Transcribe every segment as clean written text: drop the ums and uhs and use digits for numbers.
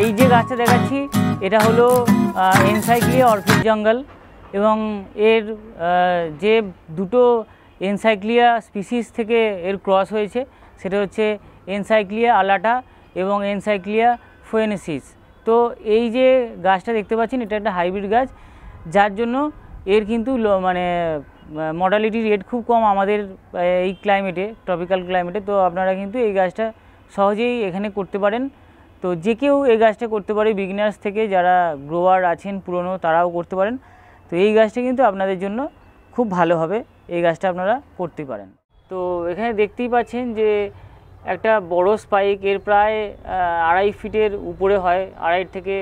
এই যে গাছটা দেখাচ্ছি এটা হলো এনসাইক্লিয়া অর্কিড জঙ্গল এবং এর যে দুটো এনসাইক্লিয়া স্পিসিস থেকে এর ক্রস হয়েছে সেটা হচ্ছে এনসাইক্লিয়া আলাটা এবং এনসাইক্লিয়া ফোয়েনেসিস। তো এই যে গাছটা দেখতে পাচ্ছেন এটা একটা হাইব্রিড গাছ, যার জন্য এর কিন্তু মানে মর্টালিটি রেট খুব কম আমাদের এই ক্লাইমেটে, ট্রপিক্যাল ক্লাইমেটে। তো আপনারা কিন্তু এই গাছটা সহজেই এখানে করতে পারেন। তো যে কেউ এই গাছটা করতে পারে, বিগিনার্স থেকে যারা গ্রোয়ার আছেন পুরনো তারাও করতে পারেন। তো এই গাছটা কিন্তু আপনাদের জন্য খুব ভালো হবে, এই গাছটা আপনারা করতে পারেন। তো এখানে দেখতেই পাচ্ছেন যে একটা বড় স্পাইক, এর প্রায় 2.5 ফিটের উপরে হয়, 2.5 থেকে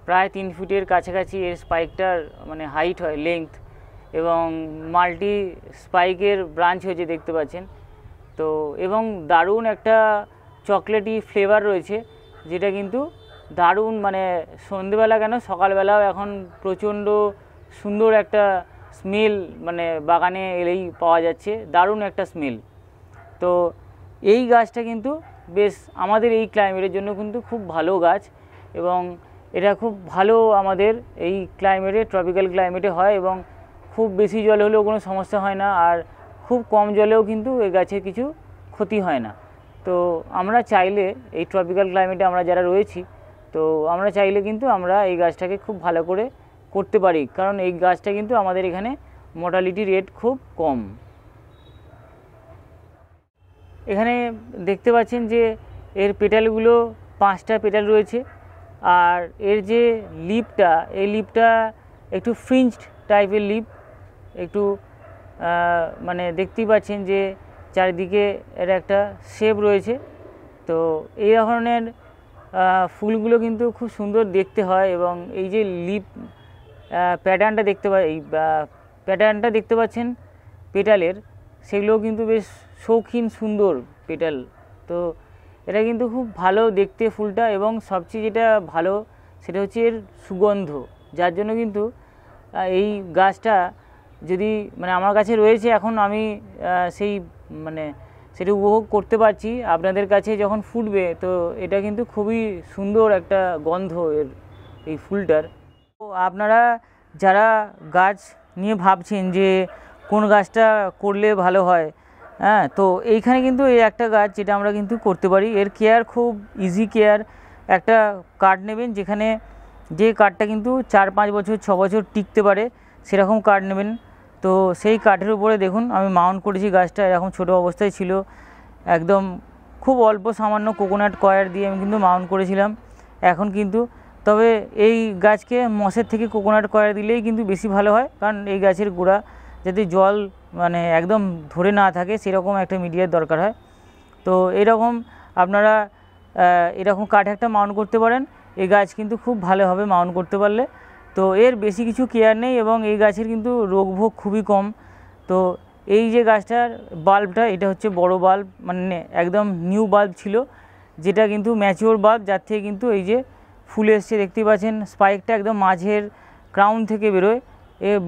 প্রায় 3 ফিটের কাছাকাছি এর স্পাইকটার মানে হাইট হয়, লেংথ, এবং মাল্টি স্পাইকের ব্রাঞ্চ হয়েছে দেখতে পাচ্ছেন। তো এবং দারুণ একটা চকলেটি ফ্লেভার রয়েছে, যেটা কিন্তু দারুণ, মানে সন্ধেবেলা কেন সকালবেলাও এখন প্রচণ্ড সুন্দর একটা স্মেল, মানে বাগানে এলেই পাওয়া যাচ্ছে, দারুণ একটা স্মেল। তো এই গাছটা কিন্তু বেশ আমাদের এই ক্লাইমেটের জন্য কিন্তু খুব ভালো গাছ এবং এটা খুব ভালো আমাদের এই ক্লাইমেটে, ট্রপিক্যাল ক্লাইমেটে হয় এবং খুব বেশি জল হলেও কোনো সমস্যা হয় না, আর খুব কম জলেও কিন্তু এই গাছের কিছু ক্ষতি হয় না। তো আমরা চাইলে এই ট্রপিক্যাল ক্লাইমেটে আমরা যারা রয়েছি, তো আমরা চাইলে কিন্তু আমরা এই গাছটাকে খুব ভালো করে করতে পারি, কারণ এই গাছটা কিন্তু আমাদের এখানে মর্টালিটি রেট খুব কম। এখানে দেখতে পাচ্ছেন যে এর পেটালগুলো 5টা পেটাল রয়েছে, আর এর যে লিপটা, এই লিপটা একটু ফ্রিঞ্জড টাইপের লিপ, একটু মানে দেখতেই পাচ্ছেন যে চারিদিকে এর একটা শেপ রয়েছে। তো এই ধরনের ফুলগুলো কিন্তু খুব সুন্দর দেখতে হয় এবং এই যে লিপ প্যাটার্নটা দেখতে পাচ্ছেন পেটালের, সেগুলোও কিন্তু বেশ শৌখিন সুন্দর পেটাল। তো এটা কিন্তু খুব ভালো দেখতে ফুলটা, এবং সবচেয়ে যেটা ভালো সেটা হচ্ছে এর সুগন্ধ, যার জন্য কিন্তু এই গাছটা যদি মানে আমার কাছে রয়েছে এখন, আমি সেটা উপভোগ করতে পারছি। আপনাদের কাছে যখন ফুটবে তো এটা কিন্তু খুবই সুন্দর একটা গন্ধ এর, এই ফুলটার। তো আপনারা যারা গাছ নিয়ে ভাবছেন যে কোন গাছটা করলে ভালো হয়, হ্যাঁ, তো এইখানে কিন্তু এই একটা গাছ যেটা আমরা কিন্তু করতে পারি, এর কেয়ার খুব ইজি কেয়ার। একটা কাঠ নেবেন, যেখানে যে কাঠটা কিন্তু 4-5 বছর 6 বছর টিকতে পারে সেরকম কাঠ নেবেন। তো সেই কাঠের উপরে দেখুন আমি মাউন্ট করেছি গাছটা, এরকম ছোটো অবস্থায় ছিল, একদম খুব অল্প সামান্য কোকোনাট কয়ার দিয়ে আমি কিন্তু মাউন্ট করেছিলাম। এখন কিন্তু তবে এই গাছকে মসের থেকে কোকোনাট কয়ার দিলেই কিন্তু বেশি ভালো হয়, কারণ এই গাছের গোড়া যাতে জল মানে একদম ধরে না থাকে সেরকম একটা মিডিয়ার দরকার হয়। তো এরকম আপনারা এরকম কাঠ একটা মাউন্ট করতে পারেন, এই গাছ কিন্তু খুব ভালো হবে মাউন্ট করতে পারলে। তো এর বেশি কিছু কেয়ার নেই এবং এই গাছের কিন্তু রোগভোগ খুবই কম। তো এই যে গাছটার বাল্বটা, এটা হচ্ছে বড় বাল্ব, মানে একদম নিউ বাল্ব ছিল, যেটা কিন্তু ম্যাচিওর বাল্ব, যার থেকে কিন্তু এই যে ফুল এসছে দেখতেই পাচ্ছেন। স্পাইকটা একদম মাঝের ক্রাউন থেকে বেরোয়,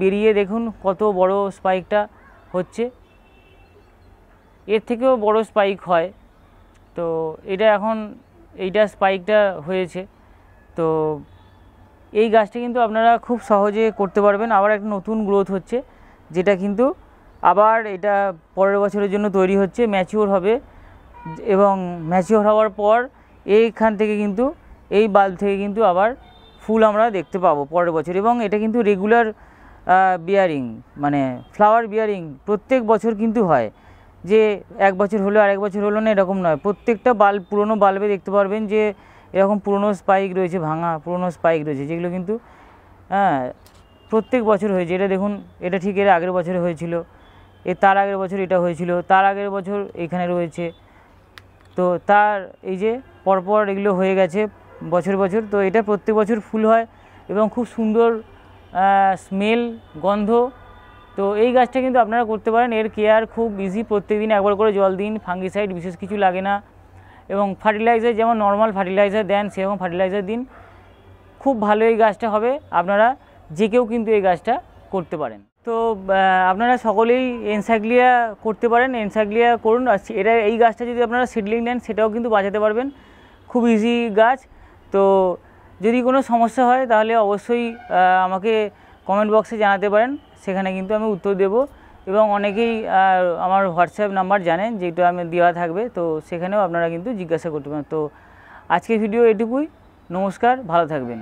বেরিয়ে দেখুন কত বড় স্পাইকটা হচ্ছে, এর থেকেও বড় স্পাইক হয়। তো এটা এখন এইটা স্পাইকটা হয়েছে। তো এই গাছটা কিন্তু আপনারা খুব সহজে করতে পারবেন। আবার একটা নতুন গ্রোথ হচ্ছে, যেটা কিন্তু আবার এটা পরের বছরের জন্য তৈরি হচ্ছে, ম্যাচিওর হবে, এবং ম্যাচিওর হওয়ার পর এইখান থেকে কিন্তু এই বাল্ব থেকে কিন্তু আবার ফুল আমরা দেখতে পাবো পরের বছর। এবং এটা কিন্তু রেগুলার বিয়ারিং, মানে ফ্লাওয়ার বিয়ারিং প্রত্যেক বছর কিন্তু হয়, যে 1 বছর হলো আর 1 বছর হলো না এরকম নয়। প্রত্যেকটা বাল্ব, পুরনো বাল্বে দেখতে পারবেন যে এরকম পুরনো স্পাইক রয়েছে, ভাঙা পুরনো স্পাইক রয়েছে, যেগুলো কিন্তু প্রত্যেক বছর হয়েছে। এটা দেখুন, এটা ঠিক এর আগের বছরে হয়েছিল, তার আগের বছর এটা হয়েছিল, তার আগের বছর এখানে রয়েছে। তো তার এই যে পরপর এগুলো হয়ে গেছে বছর বছর। তো এটা প্রত্যেক বছর ফুল হয় এবং খুব সুন্দর স্মেল, গন্ধ। তো এই গাছটা কিন্তু আপনারা করতে পারেন, এর কেয়ার খুব ইজি, প্রত্যেকদিন একবার করে জল দিন, ফাঙ্গিসাইড বিশেষ কিছু লাগে না, এবং ফার্টিলাইজার যেমন নর্মাল ফার্টিলাইজার দেন সেরকম ফার্টিলাইজার দিন, খুব ভালো এই গাছটা হবে। আপনারা যে কেউ কিন্তু এই গাছটা করতে পারেন। তো আপনারা সকলেই এনসাইক্লিয়া করতে পারেন, এনসাইক্লিয়া করুন। এটা এই গাছটা যদি আপনারা সিডলিং নেন সেটাও কিন্তু বাঁচাতে পারবেন, খুব ইজি গাছ। তো যদি কোনো সমস্যা হয় তাহলে অবশ্যই আমাকে কমেন্ট বক্সে জানাতে পারেন, সেখানে কিন্তু আমি উত্তর দেব। এবং অনেকেই আমার হোয়াটসঅ্যাপ নাম্বার জানেন, যেটা আমি দেওয়া থাকবে, তো সেখানেও আপনারা কিন্তু জিজ্ঞাসা করতে পারেন। তো আজকের ভিডিও এটুকুই। নমস্কার, ভালো থাকবেন।